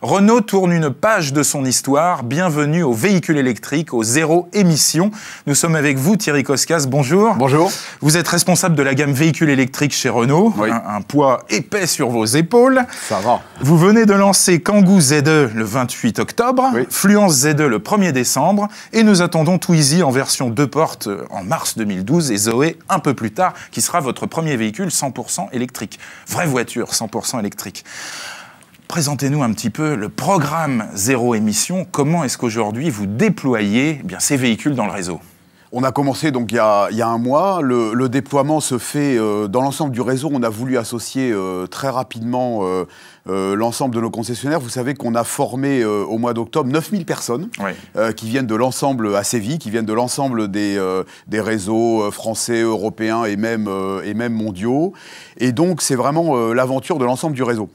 Renault tourne une page de son histoire. Bienvenue aux véhicules électriques, aux zéro émission. Nous sommes avec vous, Thierry Koskas. Bonjour. Bonjour. Vous êtes responsable de la gamme véhicules électriques chez Renault. Oui. Un poids épais sur vos épaules. Ça va. Vous venez de lancer Kangoo Z2 le 28 octobre, Oui. Fluence Z2 le 1er décembre, et nous attendons Twizy en version 2 portes en mars 2012 et Zoé un peu plus tard, qui sera votre premier véhicule 100% électrique. Vraie voiture 100% électrique. Présentez-nous un petit peu le programme zéro émission. Comment est-ce qu'aujourd'hui vous déployez ces véhicules dans le réseau ? On a commencé donc il y a un mois. Le déploiement se fait dans l'ensemble du réseau. On a voulu associer très rapidement l'ensemble de nos concessionnaires. Vous savez qu'on a formé au mois d'octobre 9000 personnes qui viennent de l'ensemble à Séville, qui viennent de l'ensemble des réseaux français, européens et même mondiaux. Et donc c'est vraiment l'aventure de l'ensemble du réseau.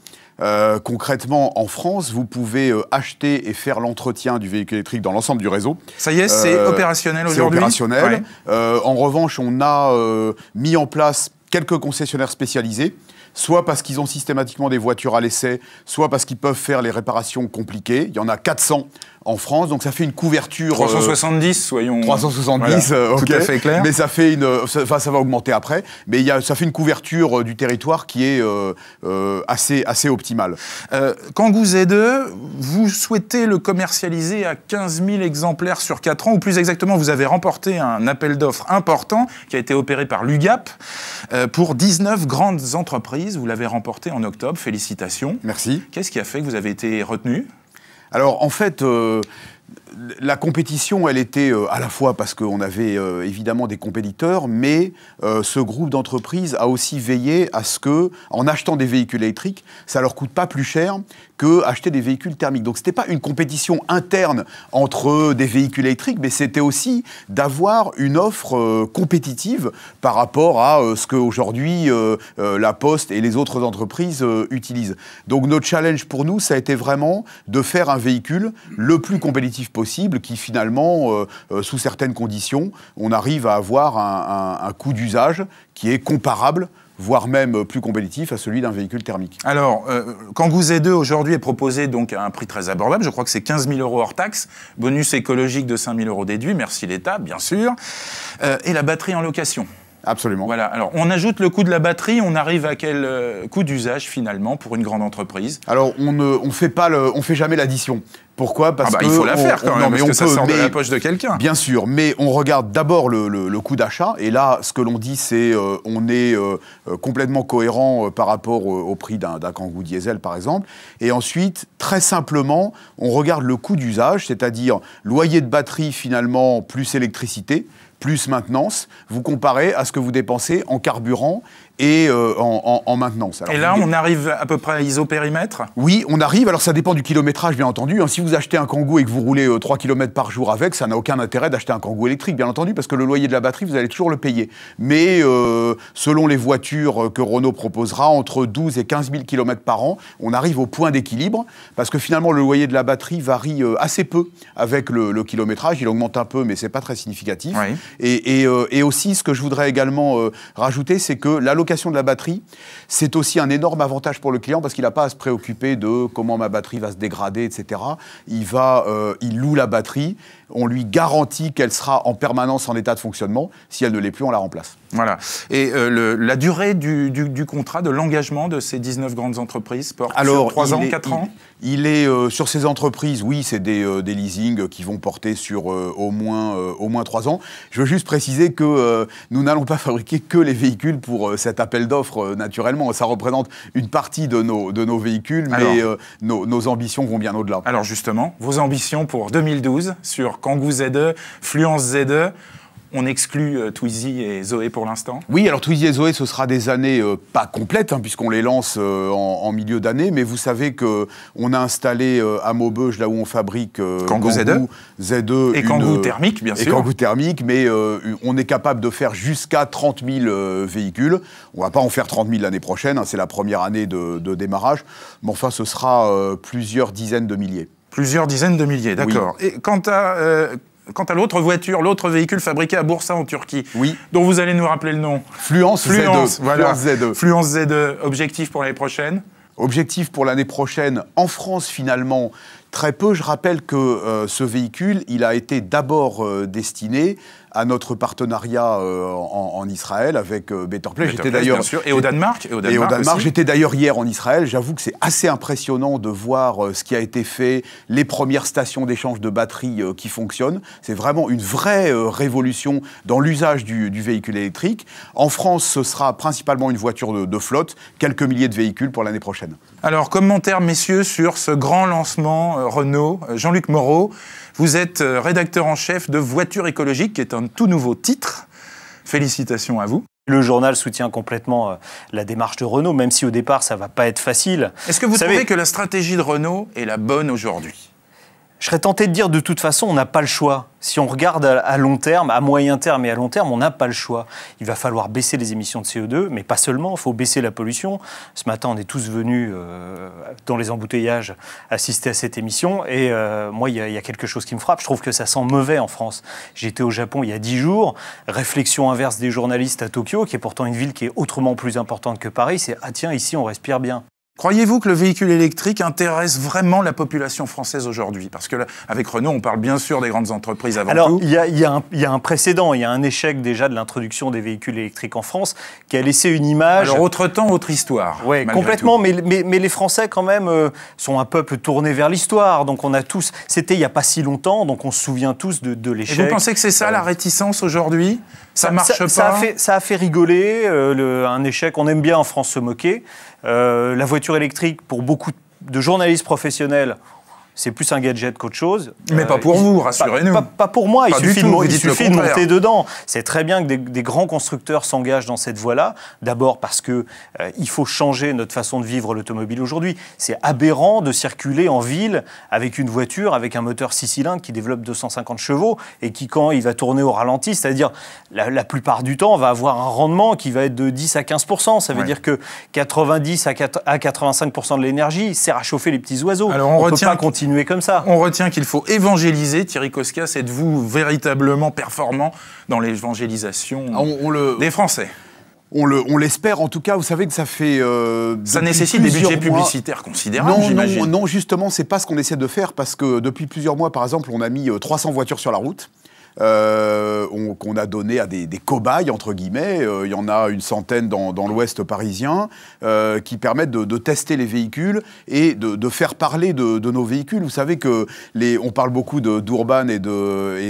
Concrètement, en France, vous pouvez acheter et faire l'entretien du véhicule électrique dans l'ensemble du réseau. Ça y est, c'est opérationnel aujourd'hui ? C'est opérationnel. Ouais. En revanche, on a mis en place quelques concessionnaires spécialisés, soit parce qu'ils ont systématiquement des voitures à l'essai, soit parce qu'ils peuvent faire les réparations compliquées. Il y en a 400 en France, donc ça fait une couverture... 370, soyons... 370, voilà, ok. Tout à fait clair. Mais ça fait ça va augmenter après. Mais ça fait une couverture du territoire qui est assez optimale. Kangoo Z2, vous souhaitez le commercialiser à 15 000 exemplaires sur 4 ans, ou plus exactement, vous avez remporté un appel d'offres important qui a été opéré par l'UGAP pour 19 grandes entreprises. Vous l'avez remporté en octobre, félicitations. Merci. Qu'est-ce qui a fait que vous avez été retenu ? Alors, en fait, la compétition, elle était à la fois parce qu'on avait évidemment des compétiteurs, mais ce groupe d'entreprises a aussi veillé à ce que, en achetant des véhicules électriques, ça leur coûte pas plus cher que acheter des véhicules thermiques. Donc, c'était pas une compétition interne entre des véhicules électriques, mais c'était aussi d'avoir une offre compétitive par rapport à ce qu'aujourd'hui la Poste et les autres entreprises utilisent. Donc, notre challenge pour nous, ça a été vraiment de faire un véhicule le plus compétitif possible, qui finalement, sous certaines conditions, on arrive à avoir un coût d'usage qui est comparable, voire même plus compétitif à celui d'un véhicule thermique. Alors, Kangoo Z2 aujourd'hui est proposé donc à un prix très abordable, je crois que c'est 15 000 € hors taxe, bonus écologique de 5 000 € déduit, merci l'État, bien sûr, et la batterie en location. Absolument. Voilà. Alors, on ajoute le coût de la batterie, on arrive à quel coût d'usage finalement pour une grande entreprise ? Alors, on fait jamais l'addition. Pourquoi ? Parce que il faut la faire quand même, parce que ça sort de la mais, poche de quelqu'un. Bien sûr, mais on regarde d'abord le coût d'achat, et là, ce que l'on dit, c'est on est complètement cohérent par rapport au prix d'un Kangoo diesel, par exemple. Et ensuite, très simplement, on regarde le coût d'usage, c'est-à-dire loyer de batterie finalement plus électricité, plus maintenance, vous comparez à ce que vous dépensez en carburant et en maintenance. Alors, et là, on arrive à peu près à isopérimètre ? Oui, on arrive. Alors, ça dépend du kilométrage, bien entendu. Si vous achetez un Kangoo et que vous roulez 3 km par jour avec, ça n'a aucun intérêt d'acheter un Kangoo électrique, bien entendu, parce que le loyer de la batterie, vous allez toujours le payer. Mais selon les voitures que Renault proposera, entre 12 et 15 000 km par an, on arrive au point d'équilibre, parce que finalement, le loyer de la batterie varie assez peu avec le kilométrage. Il augmente un peu, mais c'est pas très significatif. Oui. Et aussi, ce que je voudrais également rajouter, c'est que l'allocation de la batterie, c'est aussi un énorme avantage pour le client parce qu'il n'a pas à se préoccuper de comment ma batterie va se dégrader, etc. Il loue la batterie, on lui garantit qu'elle sera en permanence en état de fonctionnement. Si elle ne l'est plus, on la remplace. Voilà. Et la durée du contrat, de l'engagement de ces 19 grandes entreprises porte sur 3 ans, 4 ans ? Il est sur ces entreprises, oui, c'est des leasings qui vont porter sur au moins 3 ans. Je veux juste préciser que nous n'allons pas fabriquer que les véhicules pour cet appel d'offres, naturellement. Ça représente une partie de nos véhicules, mais nos ambitions vont bien au-delà. Alors justement, vos ambitions pour 2012 sur Kangoo Z2, Fluence Z2, on exclut Twizy et Zoé pour l'instant ? Oui, alors Twizy et Zoé, ce sera des années pas complètes, puisqu'on les lance en milieu d'année, mais vous savez qu'on a installé à Maubeuge, là où on fabrique Kangoo Z2 et Kangoo thermique, bien sûr. Et Kangoo thermique, mais on est capable de faire jusqu'à 30 000 véhicules. On ne va pas en faire 30 000 l'année prochaine, c'est la première année de démarrage, mais enfin ce sera plusieurs dizaines de milliers. Plusieurs dizaines de milliers, d'accord. Oui. Et quant à l'autre voiture, l'autre véhicule fabriqué à Bursa en Turquie, oui, dont vous allez nous rappeler le nom. Fluence Z2. Voilà. Fluence Z2. Fluence Z2, objectif pour l'année prochaine ? Objectif pour l'année prochaine, en France finalement, très peu. Je rappelle que ce véhicule, il a été d'abord destiné à notre partenariat en Israël avec Better Place. J'étais d'ailleurs et au Danemark. Et au Danemark. J'étais d'ailleurs hier en Israël. J'avoue que c'est assez impressionnant de voir ce qui a été fait, les premières stations d'échange de batteries qui fonctionnent. C'est vraiment une vraie révolution dans l'usage du véhicule électrique. En France, ce sera principalement une voiture de flotte, quelques milliers de véhicules pour l'année prochaine. Alors, commentaire, messieurs, sur ce grand lancement Renault. Jean-Luc Moreau, vous êtes rédacteur en chef de Voiture écologique, qui est un tout nouveau titre. Félicitations à vous. Le journal soutient complètement la démarche de Renault, même si au départ, ça ne va pas être facile. Est-ce que vous trouvez que la stratégie de Renault est la bonne aujourd'hui ? Je serais tenté de dire, de toute façon, on n'a pas le choix. Si on regarde à long terme, à moyen terme et à long terme, on n'a pas le choix. Il va falloir baisser les émissions de CO2, mais pas seulement, il faut baisser la pollution. Ce matin, on est tous venus dans les embouteillages assister à cette émission. Et moi, il y a quelque chose qui me frappe. Je trouve que ça sent mauvais en France. J'étais au Japon il y a 10 jours. Réflexion inverse des journalistes à Tokyo, qui est pourtant une ville qui est autrement plus importante que Paris. C'est « Ah tiens, ici, on respire bien ». Croyez-vous que le véhicule électrique intéresse vraiment la population française aujourd'hui? Parce que là, avec Renault, on parle bien sûr des grandes entreprises avant tout. Alors, il y a un précédent, il y a un échec déjà de l'introduction des véhicules électriques en France qui a laissé une image... Alors, autre temps, autre histoire. Oui, complètement, mais les Français, quand même, sont un peuple tourné vers l'histoire. Donc, on a tous... C'était il n'y a pas si longtemps, donc on se souvient tous de l'échec. Et vous pensez que c'est ça, la réticence aujourd'hui? Ça marche pas? Ça a fait rigoler, un échec. On aime bien en France se moquer. La voiture électrique, pour beaucoup de journalistes professionnels, c'est plus un gadget qu'autre chose. Mais pas pour vous, rassurez-nous. Pas pour moi, il suffit de monter dedans. C'est très bien que des grands constructeurs s'engagent dans cette voie-là. D'abord parce que il faut changer notre façon de vivre l'automobile aujourd'hui. C'est aberrant de circuler en ville avec une voiture, avec un moteur 6 cylindres qui développe 250 chevaux et qui, quand il va tourner au ralenti, c'est-à-dire la plupart du temps, va avoir un rendement qui va être de 10 à 15%. Ça veut dire que 90 à 85% de l'énergie sert à chauffer les petits oiseaux. Alors on ne peut pas continuer comme ça. On retient qu'il faut évangéliser. Thierry Koskas, êtes-vous véritablement performant dans l'évangélisation des Français? On l'espère, en tout cas, vous savez que ça fait... ça nécessite des budgets publicitaires considérables, j'imagine. Non, justement, c'est pas ce qu'on essaie de faire, parce que depuis plusieurs mois, par exemple, on a mis 300 voitures sur la route. Qu'on a donné à des cobayes, entre guillemets. Il y en a une centaine dans l'ouest parisien qui permettent de tester les véhicules et de faire parler de nos véhicules. Vous savez que on parle beaucoup d'Urban et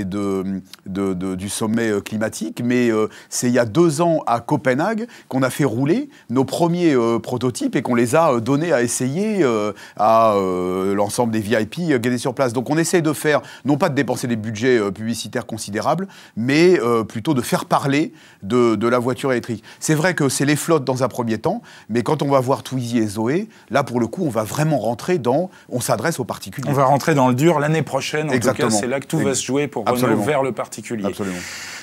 du sommet climatique, mais c'est il y a 2 ans à Copenhague qu'on a fait rouler nos premiers prototypes et qu'on les a donnés à essayer à l'ensemble des VIP gagnés sur place. Donc on essaie de faire, non pas de dépenser des budgets publicitaires considérable, mais plutôt de faire parler de la voiture électrique. C'est vrai que c'est les flottes dans un premier temps, mais quand on va voir Twizy et Zoé, là pour le coup, on va vraiment rentrer on s'adresse aux particuliers. On va rentrer dans le dur l'année prochaine. Exactement. En tout cas, c'est là que tout va se jouer pour Renault vers le particulier. Absolument.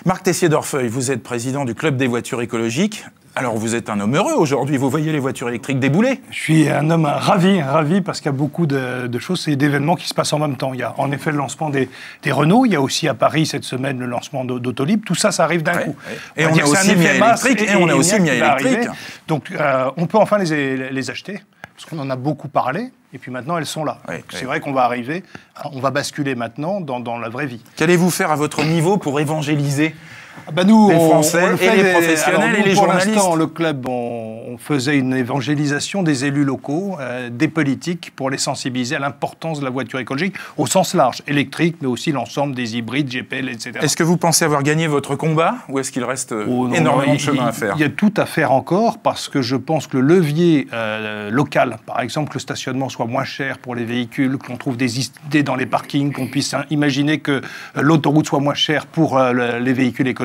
Marc Tessier-Dorfeuille, vous êtes président du Club des voitures écologiques. Alors vous êtes un homme heureux aujourd'hui, vous voyez les voitures électriques débouler? Je suis un homme ravi parce qu'il y a beaucoup de choses et d'événements qui se passent en même temps. Il y a en effet le lancement des Renault, il y a aussi à Paris cette semaine le lancement d'Autolib, tout ça arrive d'un coup. Et on a aussi Mia électrique, et on a aussi Mia électrique. Donc on peut enfin les acheter, parce qu'on en a beaucoup parlé, et puis maintenant elles sont là. C'est vrai qu'on va arriver, on va basculer maintenant dans la vraie vie. Qu'allez-vous faire à votre niveau pour évangéliser nous, les Français et les professionnels et les journalistes? Pour l'instant, le club, on faisait une évangélisation des élus locaux, des politiques, pour les sensibiliser à l'importance de la voiture écologique au sens large, électrique, mais aussi l'ensemble des hybrides, GPL, etc. Est-ce que vous pensez avoir gagné votre combat ou est-ce qu'il reste énormément de chemin à faire? Il y a tout à faire encore, parce que je pense que le levier local, par exemple, que le stationnement soit moins cher pour les véhicules, qu'on trouve des idées dans les parkings, qu'on puisse imaginer que l'autoroute soit moins chère pour les véhicules écologiques,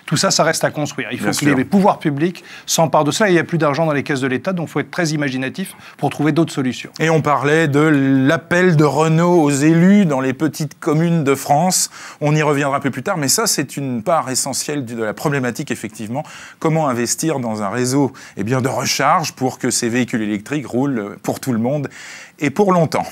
tout ça, ça reste à construire. Il faut que les pouvoirs publics s'emparent de cela. Il n'y a plus d'argent dans les caisses de l'État, donc il faut être très imaginatif pour trouver d'autres solutions. Et on parlait de l'appel de Renault aux élus dans les petites communes de France. On y reviendra un peu plus tard, mais ça, c'est une part essentielle de la problématique, effectivement. Comment investir dans un réseau de recharge pour que ces véhicules électriques roulent pour tout le monde et pour longtemps.